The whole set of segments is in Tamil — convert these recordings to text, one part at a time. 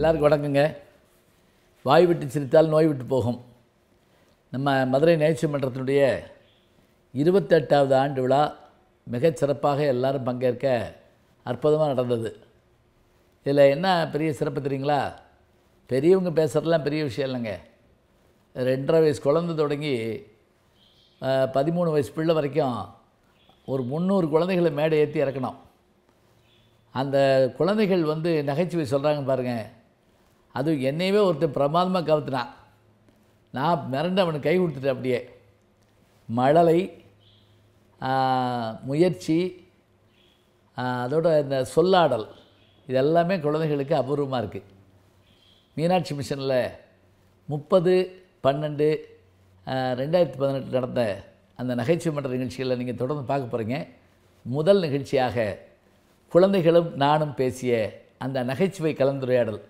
எல்லாருக்கும் வணக்கங்க. வாய் விட்டு சிரித்தால் நோய் விட்டு போகும். நம்ம மதுரை நகைச்சுவை மன்றத்தினுடைய 28வது ஆண்டு விழா மிகச் சிறப்பாக எல்லாரும் பங்கேற்க அற்புதமாக நடந்தது. இதில் என்ன பெரிய சிறப்பு தெரியுங்களா? பெரியவங்க பேசுகிறதுலாம் பெரிய விஷயம் இல்லைங்க. 2.5 வயசு குழந்தை தொடங்கி 13 வயசு பிள்ளை வரைக்கும் ஒரு 300 குழந்தைகளை மேடை ஏற்றி இறக்கணும். அந்த குழந்தைகள் நகைச்சுவை சொல்கிறாங்க பாருங்கள். அது என்னையவே ஒருத்தர் பிரமாதமாக கவுத்துனான். நான் மிரண்டு அவனுக்கு கை கொடுத்துட்டேன். அப்படியே மழலை, முயற்சி, அதோட இந்த சொல்லாடல், இது எல்லாமே குழந்தைகளுக்கு அபூர்வமாக இருக்குது. மீனாட்சி மிஷனில் 30/12/2018 நடந்த அந்த நகைச்சுவை மன்ற நிகழ்ச்சிகளை நீங்கள் தொடர்ந்து பார்க்க போகிறீங்க. முதல் நிகழ்ச்சியாக குழந்தைகளும் நானும் பேசிய அந்த நகைச்சுவை கலந்துரையாடல்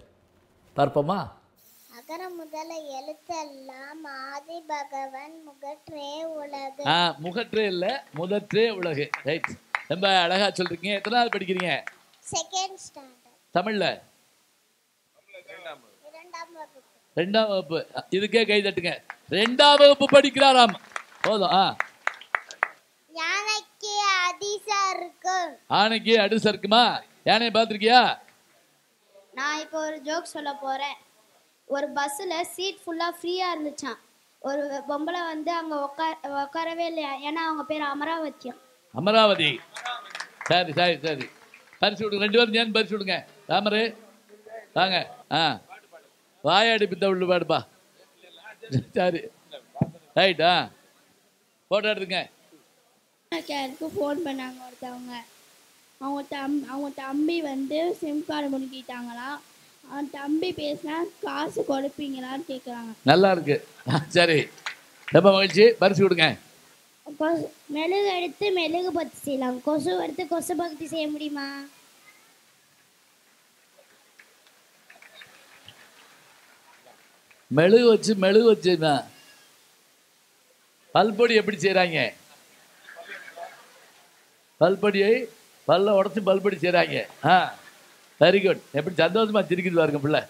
பார்ப்போமா? அகர முதல எழுத்தெல்லாம் ஆதி பகவன் முகற்றே உலகு. முகற்றே இல்லை, முதற்றே உலகு. ரைட், ரொம்ப அழகா சொல்றீங்க. எத்தனாவது படிக்கிறீங்க? Second standard. தமிழ்ல 2ஆம் வகுப்பு. 2ஆம் வகுப்பு. இதுக்கே கை தட்டுங்க. 2ஆம் வகுப்பு படிக்கிறாராம். போதும். யானைக்கு அதிசம் இருக்கும். ஆனைக்கு அடிசம் இருக்குமா? யானையை பார்த்துருக்கியா? நான் இப்போ ஒரு ஜோக் சொல்ல போகிறேன். ஒரு பஸ்ஸில் சீட் ஃபுல்லாக ஃப்ரீயாக இருந்துச்சான். ஒரு பொம்பளை அங்கே உட்காரவே இல்லையா, ஏன்னா அவங்க பேர் அமராவதியா. அமராவதி. சரி சரி சரி, பரிசு விடுங்க. 2 பேரும் சேர்ந்து பரிசு விடுங்க. ராமரு வாங்க. வாயாடி பித்த உள்ள பாடுப்பா. சரி ரைட். ஃபோட்டோ எடுத்துங்க. கேருக்கு ஃபோன் பண்ணாங்க ஒருத்தவங்க. அவங்க தம்பி சிம் கார்டு முடுக்கிட்டாங்களாம். அவன் தம்பி பேசினா காசு கொடுப்பீங்களான்னு கேட்குறாங்க. நல்லா இருக்கு. சரி, ரொம்ப மகிழ்ச்சி. பரிசு கொடுங்க. மெழுகு எடுத்து மெழுகு பத்தி செய்யலாம், கொசு எடுத்து கொசு பக்தி செய்ய முடியுமா? மெழுகு வச்சு பல்பொடி எப்படி செய்கிறாங்க? பல்பொடியை பல்ல உடச்சி பல்பொடி செய்கிறாங்க. Very good. எப்படி சந்தோஷமா சிரிக்குது பாருங்க பிள்ளை.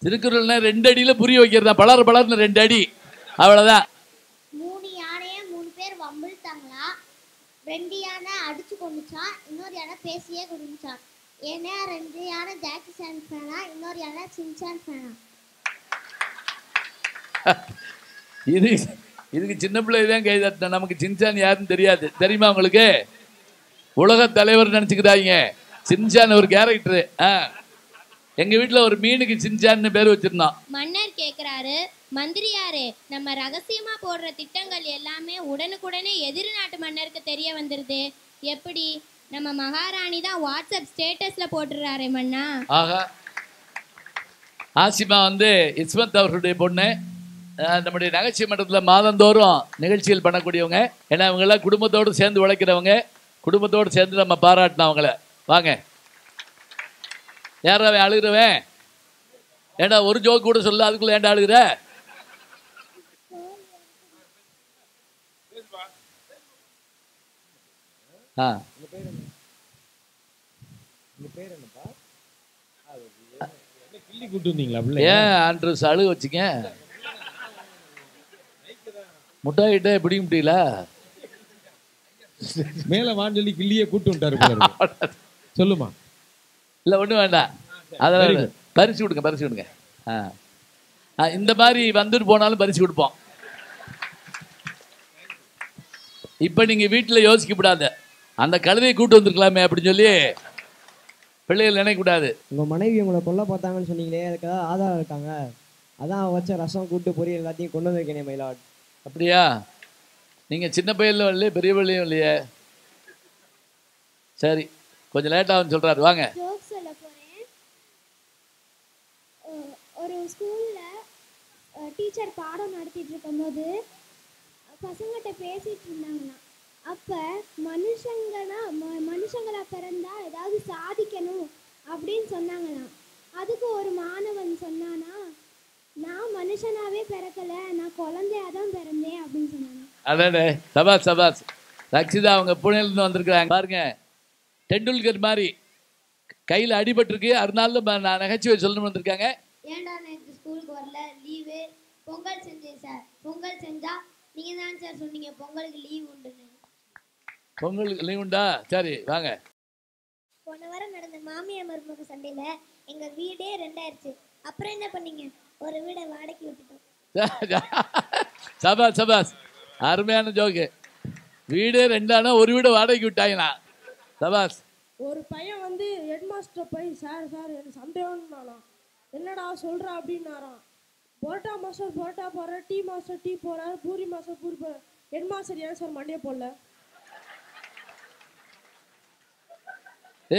திருக்குறள்னா 2 அடியில புரிய வைக்கிறதா? பலர்னு 2 அடி, அவ்வளவுதான். 3 யானையை 3 பேர் வம்பிழுத்தாங்களா. 2 யானை அடிச்சு கொண்டுச்சான், இன்னொரு யானை பேசியே குடிச்சான். ஏன்னா 2 யானை ஜாக்கி சான் ஃபேனா, இன்னொரு யானை சின்சான் ஃபேனா. இதுக்கு சின்ன பிள்ளைதான் கை தட்டின. நமக்கு சின்சான் யாருன்னு தெரியாது. தெரியுமா உங்களுக்கு? உலக தலைவர் நினைச்சுக்கிறாங்க. சின்சான் ஒரு கேரக்டரு. எங்க வீட்டுல ஒரு மீனுக்கு சின்சான்னு பேர் வச்சிருந்தோம். மன்னர் கேக்குறாரு, மந்திரியாரே, நம்ம ரகசியமா போடுற திட்டங்கள் எல்லாமே உடனுக்குடனே எதிர் நாட்டு மன்னருக்கு தெரிய வந்துருது. எப்படி? நம்ம மகாராணி தான் வாட்ஸ்அப் ஸ்டேட்டஸ்ல போட்டுறாரே மன்னா. ஆகா, ஆசிமா இஸ்மத் அவர்களுடைய பொண்ணு. நம்முடைய நகைச்சுவை மன்றத்தில் மாதந்தோறும் நிகழ்ச்சிகள் பண்ணக்கூடியவங்க. ஏன்னா இவங்கெல்லாம் குடும்பத்தோடு சேர்ந்து உழைக்கிறவங்க. குடும்பத்தோடு சேர்ந்து நம்ம பாராட்டினோம் அவங்கள. வாங்க. யாராவே அழுகிறவன்? ஏண்டா ஒரு ஜோக் கூட சொல்ல, அதுக்குள்ள ஏண்டா அழுகிற? ஏன் ஆண்ட்ரூஸ் அழுக வச்சுங்க? முட்டாயிட்ட பிடிக்க முடியல. மேல வான்னு சொல்லி கிள்ளியே கூட்டு வந்துட்டாரு. சொல்லுமா? இல்லை, ஒன்றும் வேண்டாம். அதெல்லாம் பரிசு கொடுங்க. இந்த மாதிரி வந்துட்டு போனாலும் பரிசு கொடுப்போம். இப்போ நீங்கள் வீட்டில் யோசிக்கப்படாத, அந்த கழுதையை கூட்டு வந்திருக்கலாமே அப்படின்னு சொல்லி பிள்ளைகள் நினைக்கக்கூடாது. உங்கள் மனைவி உங்களை கொல்ல பார்த்தாங்கன்னு சொன்னீங்களே, அதுக்கு ஏதாவது ஆதாரம் இருக்காங்க? அதான் வச்ச ரசம் கூட்டு பொரியல் எல்லாத்தையும் கொண்டு வந்திருக்கேனே மயிலாட். அப்படியா? நீங்கள் சின்ன பையன்ல வரலையே, பெரிய பையன்லையும் இல்லையே. சரி, கொஞ்சம் லேட்டாகுன்னு சொல்கிறாரு. வாங்க. ஜோக் சொல்ல போகிறேன். ஒரு ஸ்கூலில் டீச்சர் பாடம் நடத்திட்டு இருக்கும்போது பசங்கிட்ட பேசிகிட்டு இருந்தாங்கன்னா, அப்போ மனுஷங்களா பிறந்தா ஏதாவது சாதிக்கணும் அப்படின்னு சொன்னாங்களாம். அதுக்கு ஒரு மாணவன் சொன்னானா, நான் மனுஷனாவே பிறக்கலை, நான் குழந்தையாதான் பிறந்தேன் அப்படின்னு சொன்னானா. அடடே, சபாஸ் சபாஸ். ரக்ஷிதா அவங்க புனேலேருந்து வந்திருக்கிறாங்க பாருங்க. டெண்டுல்கர் மாதிரி கையில் அடிபட்டிருக்கு, அதனால நான் நகைச்சுவை சொல்லணும்னு வந்திருக்காங்க. ஏன்டா நேற்று ஸ்கூலுக்கு வரல, லீவு? பொங்கல் செஞ்சேன் சார். பொங்கல் செஞ்சா நீங்கள் தான் சார் சொன்னீங்க பொங்கலுக்கு லீவ் உண்டுன்னு. பொங்கலுக்கு லீவ் உண்டா? சரி வாங்க. போன வாரம் நடந்த மாமியார் மருமக சண்டையில் எங்கள் வீடே ரெண்டாயிருச்சு. அப்புறம் என்ன பண்ணீங்க? ஒரு வீடை வாடகைக்கு விட்டுட்டோம். சபாஸ் சபாஸ், அருமையான ஜோக்கு. வீடு ரெண்டானா ஒரு வீடு வாடகைக்கு விட்டாங்களா? சபாஸ். ஒரு பையன் வந்து ஹெட் மாஸ்டர் போய் சார் எனக்கு சந்தேகம்னாலாம். என்னடா சொல்கிறா அப்படின்னாராம். பரோட்டா மாஸ்டர் பரோட்டா போடுறார், டீ மாஸ்டர் டீ போடுறார், பூரி மாஸ்டர் பூரி போடுறார். ஹெட் மாஸ்டர் ஏன் சார் மண்டே போடல?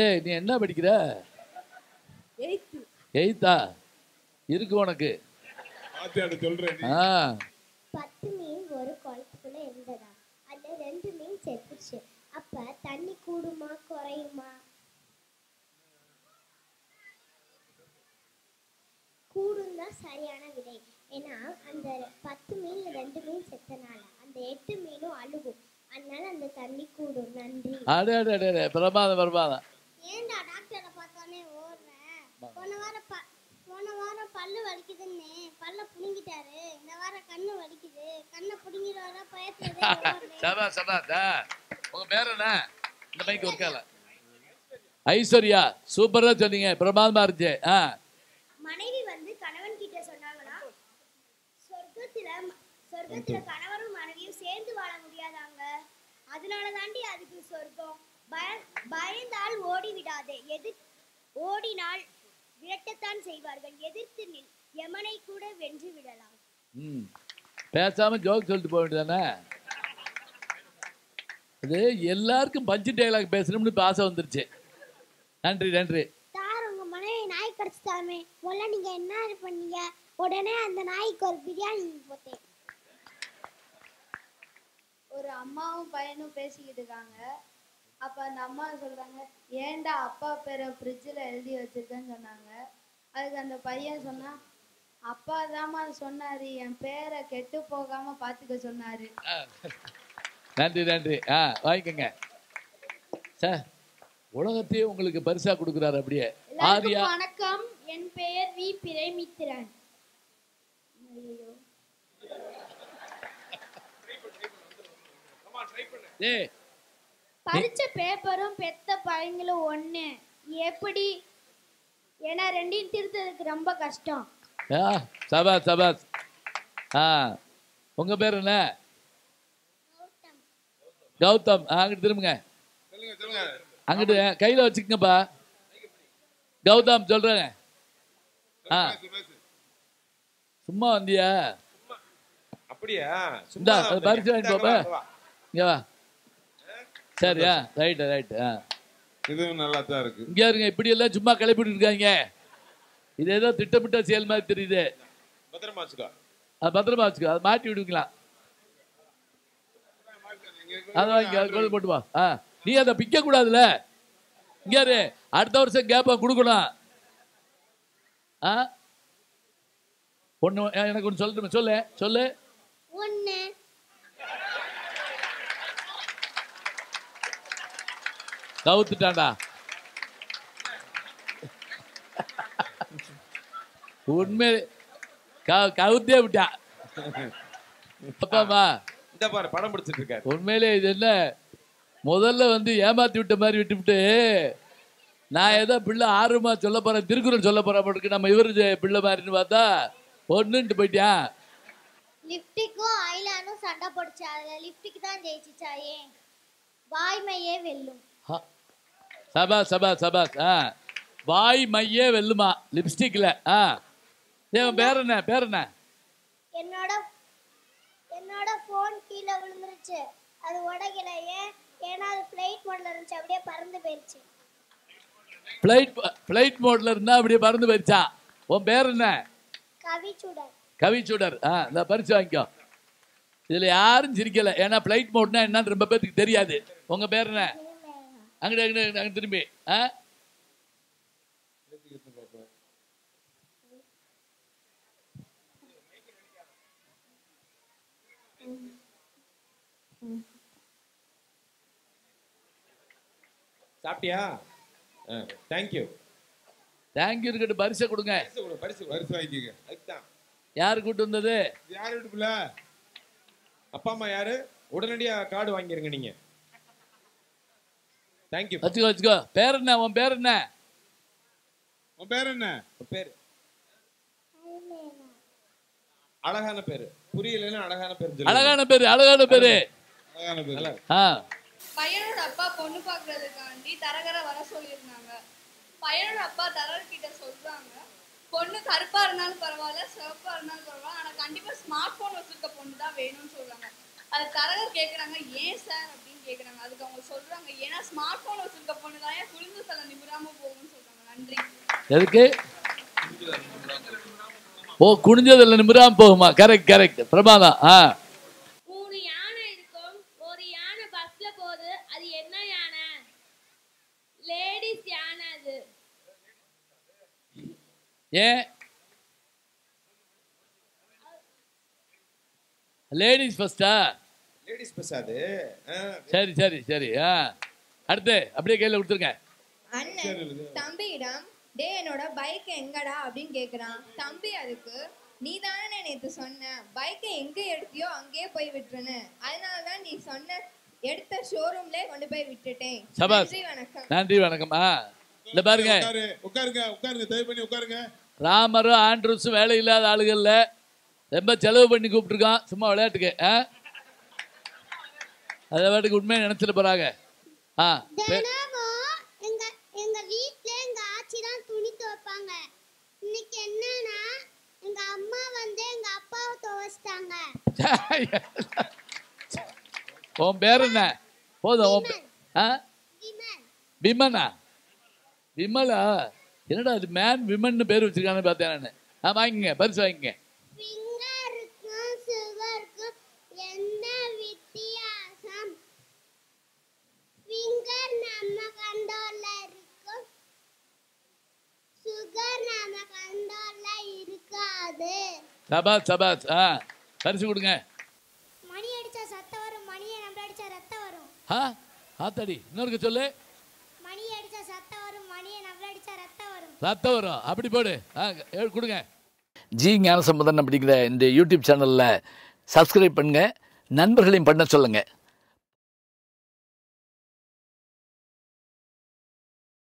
ஏய், நீ என்ன படிக்கிற? 8th. 8th இருக்கு உனக்கு. சொல்றேன். 10 மீன் ஒரு குளத்துக்குள்ள இருந்ததா, அதுல 2 மீன் செத்துச்சு. அப்ப தண்ணி கூடுமா குறையுமா? கூடும் தான் சரியான விடை. ஏன்னா அந்த 10 மீன்ல 2 மீன் செத்தனால அந்த 8 மீனும் அழுகும். அதனால அந்த தண்ணி கூடும். நன்றி. அடே அடே அடே, பிரமாதம் பிரமாதம். ஏன்டா டாக்டரை பார்த்தானே ஓடுறேன்? போன வாரம் பல்லு வலிக்குதுன்னு பல்ல புடுங்கிட்டாரு. இந்த வாரம் கண்ணு வலிக்குது, கண்ணை புடுங்கிடுவாரா பயத்துல. சபா சபா. உங்க பேர் என்ன? இந்த மைக்கு ஒர்க்கால. ஐஸ்வர்யா, சூப்பரா சொன்னீங்க, பிரமாதமா இருந்துச்சு. மனைவி வந்து கணவன் கிட்ட சொன்னாங்கன்னா, சொர்க்கத்துல கணவரும் மனைவியும் சேர்ந்து வாழ முடியாதாங்க. அதனால தாண்டி அதுக்கு சொர்க்கம். பயந்தால் ஓடி விடாதே, ஓடினால் விரட்டத்தான் செய்வார்கள். எதிர்த்து நில், யமனை கூட வென்று விடலாம். பேசாம ஜோக் சொல்லிட்டு போக வேண்டியதானே? அது எல்லாருக்கும் பஞ்சு டைலாக் பேசணும்னு இப்ப ஆசை வந்துருச்சு. நன்றி நன்றி. சார், உங்க மனைவி நாய் கடிச்சிட்டாமே, முதல்ல நீங்க என்ன பண்ணீங்க? உடனே அந்த நாய்க்கு ஒரு பிரியாணி போட்டேன். ஒரு அம்மாவும் பையனும் பேசிக்கிட்டு இருக்காங்க. அப்போ அந்த அம்மா சொல்கிறாங்க, ஏன்டா அப்பா பேரை ஃப்ரிட்ஜில் எழுதி வச்சிருக்கேன்னு சொன்னாங்க. அதுக்கு அந்த பையன் சொன்னான், அப்பா தாம்மா சொன்னார், என் பேரை கெட்டு போகாமல் பார்த்துக்க சொன்னார். நன்றி நன்றி. வாங்கிக்கோங்க சார். உலகத்தையே உங்களுக்கு பரிசா கொடுக்குறாரு. அப்படியே ஆரியா. வணக்கம், என் பெயர் வி பிரேமித்திரன். பரிச்ச பேப்பரும் பெத்த பையங்களும் ஒண்ணு எப்படி? ஏன்னா ரெண்டையும் திருத்ததுக்கு ரொம்ப கஷ்டம். சபாஸ் சபாஸ். உங்க பேர் என்ன? கௌதம். அங்கிட்டு திரும்புங்க, அங்கிட்டு கையில வச்சுக்கங்கப்பா. கௌதம் சொல்றேன். சும்மா வந்தியா? அப்படியா? இந்த பரிசு வாங்கிட்டு போப்பா. இங்க வா. சரியா? Right right. இதுவும் நல்லா தான் இருக்கு. இங்க இருங்க, இப்படி எல்லாம் சும்மா கிளப்பிட்டு இருக்காங்க. இது ஏதோ திட்டமிட்ட செயல் மாதிரி தெரியுது. பத்திரமா வச்சுக்கோ. பத்திரமா வச்சுக்கோ, அதை மாட்டி விடுவீங்களா? அதான் இங்க போட்டு வா. நீ அதை பிக்க கூடாதுல. இங்க அடுத்த வருஷம் கேப்ப கொடுக்கணும். ஒண்ணு எனக்கு ஒண்ணு சொல்லட்டுமே? சொல்லு சொல்லு. ஒண்ணு. கவுத்துட்டான்டா. உண்மை கவுத்தே விட்டா. அப்பாமா இந்த பாரு படம் பிடிச்சிட்டு இருக்காரு. உண்மையிலே இது என்ன, முதல்ல வந்து ஏமாத்தி விட்ட மாதிரி விட்டுவிட்டு நான் ஏதோ பிள்ளை ஆர்வமா சொல்ல போறேன், திருக்குறள் சொல்ல போறேன், நம்ம இவரு பிள்ளை மாதிரின்னு பார்த்தா ஒன்னுட்டு போயிட்டான். லிப்டிக்கும் ஐலானும் சண்டை போடுச்சு. அதுல லிப்டிக் தான் ஜெயிச்சுச்சாயே. வாய்மையே வெல்லும். சபாஸ் சபாஸ் சபாஸ். வாய் மையே வெல்லுமா லிப்ஸ்டிக்ல. பேர் என்ன? பேர் என்ன? என்னோட போன் கீழே விழுந்துருச்சு. அது உடைக்கல. ஏன்னா அது ஃப்ளைட் மோட்ல இருந்துச்சு, அப்படியே பறந்து போயிருச்சு. ஃப்ளைட் மோட்ல இருந்தா அப்படியே பறந்து போயிருச்சா? உன் பேர் என்ன? கவிச்சுடர். கவிச்சுடர். இந்த பரிசு வாங்கிக்கோ. இதுல யாரும் சிரிக்கல, ஏன்னா ஃப்ளைட் மோட்னா என்னன்னு ரொம்ப பேருக்கு தெரியாது. உங்க பேர் என்ன? அங்கிட்ட அங்க திரும்பி. சாப்பிட்டியா? தேங்க்யூ. தேங்க்யூ இருக்கட்டும், பரிசை கொடுங்க. பரிசு வாங்கிக்கங்க. அதுதான் யார் கூட்டு வந்தது? யார் வீட்டுக்குள்ள? அப்பா அம்மா யாரு? உடனடியா கார்டு வாங்கிருங்க நீங்க. தேங்க்யூ. வச்சுக்கோ வச்சுக்கோ. பேர் என்ன? உன் பேர் என்ன? உன் பேர் என்ன? பேரு அழகான பேரு. புரியலன்னா அழகான பேரு. அழகான பேரு, அழகான பேரு. அழகான பேரு. பையனோட அப்பா பொண்ணு பாக்குறதுக்காண்டி தரகரை வர சொல்லியிருந்தாங்க. பையனோட அப்பா தரகர்கிட்ட சொல்றாங்க, பொண்ணு கருப்பா இருந்தாலும் பரவாயில்ல, சிவப்பா இருந்தாலும் பரவாயில்ல, ஆனா கண்டிப்பா ஸ்மார்ட் போன் வச்சிருக்க பொண்ணு தான் வேணும்னு சொல்றாங்க. அது தரகர் கேக்குறாங்க, ஏன் சார் அப்படின்னு கேக்குறாங்க. அதுக்கு அவங்க சொல்றாங்க, ஏன்னா ஸ்மார்ட் போன் வச்சிருக்க பொண்ணு தான் ஏன் குளிர்ந்து தலை நிமிராம போகும்னு சொல்றாங்க. நன்றி. எதுக்கு? ஓ, குனிஞ்சதில் நிமிராம போகுமா? கரெக்ட் கரெக்ட், பிரமாதம். 3 யானை இருக்கும். ஒரு யானை பஸ்ல போகுது. அது என்ன யானை? லேடிஸ் யானை. அது ஏன் லேடிஸ் ஃபர்ஸ்டா? லேடிஸ் பஸ் அது. சரி சரி சரி. அடுத்து அப்படியே கையில கொடுத்துருங்க. அண்ணன் தம்பியிடம், டே என்னோட பைக் எங்கடா அப்படின்னு கேக்குறான். தம்பி அதுக்கு, நீ தானே நேற்று சொன்ன பைக்கை எங்க எடுத்தியோ அங்கேயே போய் விட்டுருன்னு, அதனாலதான் நீ சொன்ன எடுத்த ஷோரூம்ல கொண்டு போய் விட்டுட்டேன். நன்றி வணக்கம். நன்றி வணக்கம். இல்ல பாருங்க, உட்காருங்க உட்காருங்க, தயவு பண்ணி உட்காருங்க. ராமரும் ஆண்ட்ரூஸும் வேலை இல்லாத ஆளுகள்ல ரொம்ப செலவு பண்ணி கூப்பிட்டுருக்கான் சும்மா விளையாட்டுக்கு. அதை வாட்டுக்கு உண்மையை நினைச்சிட்டு போறாங்க. எங்க வீட்ல எங்க ஆச்சி தான் துணி துவைப்பாங்க. இன்னைக்கு என்னன்னா எங்க அம்மா வந்து எங்க அப்பாவை துவைச்சிட்டாங்க. உன் பேர் என்ன? போதும். விமனா? விமலா? என்னடா அது மேன் விமன் பேர் வச்சிருக்கான்னு பார்த்தேன் நான். வாங்கிங்க, பரிசு வாங்கிங்க. ஃபிங்கருக்கும் சுகருக்கும் என்ன வித்தியாசம்? ஃபிங்கர் நம்ம கண்ட்ரோல்ல இருக்கும், சுகர் நம்ம கண்ட்ரோல்ல இருக்காது. சபாஸ் சபாஸ். பரிசு கொடுங்க. மணி அடிச்சா சத்தம் வரும், மணியை நம்ம அடிச்சா ரத்தம் வரும். ஆத்தாடி, இன்னொருக்கு சொல்லு. மணி அடிச்சா சத்தம் வரும், மணியை நம்ம அடிச்சா ரத்தம் வரும். ரத்தம் வரும், அப்படி போடு. கொடுங்க. ஜி ஞானசம்பந்தன் அப்படிங்கிற இந்த யூடியூப் சேனலில் சப்ஸ்கிரைப் பண்ணுங்கள், நண்பர்களையும் பண்ண சொல்லுங்கள்.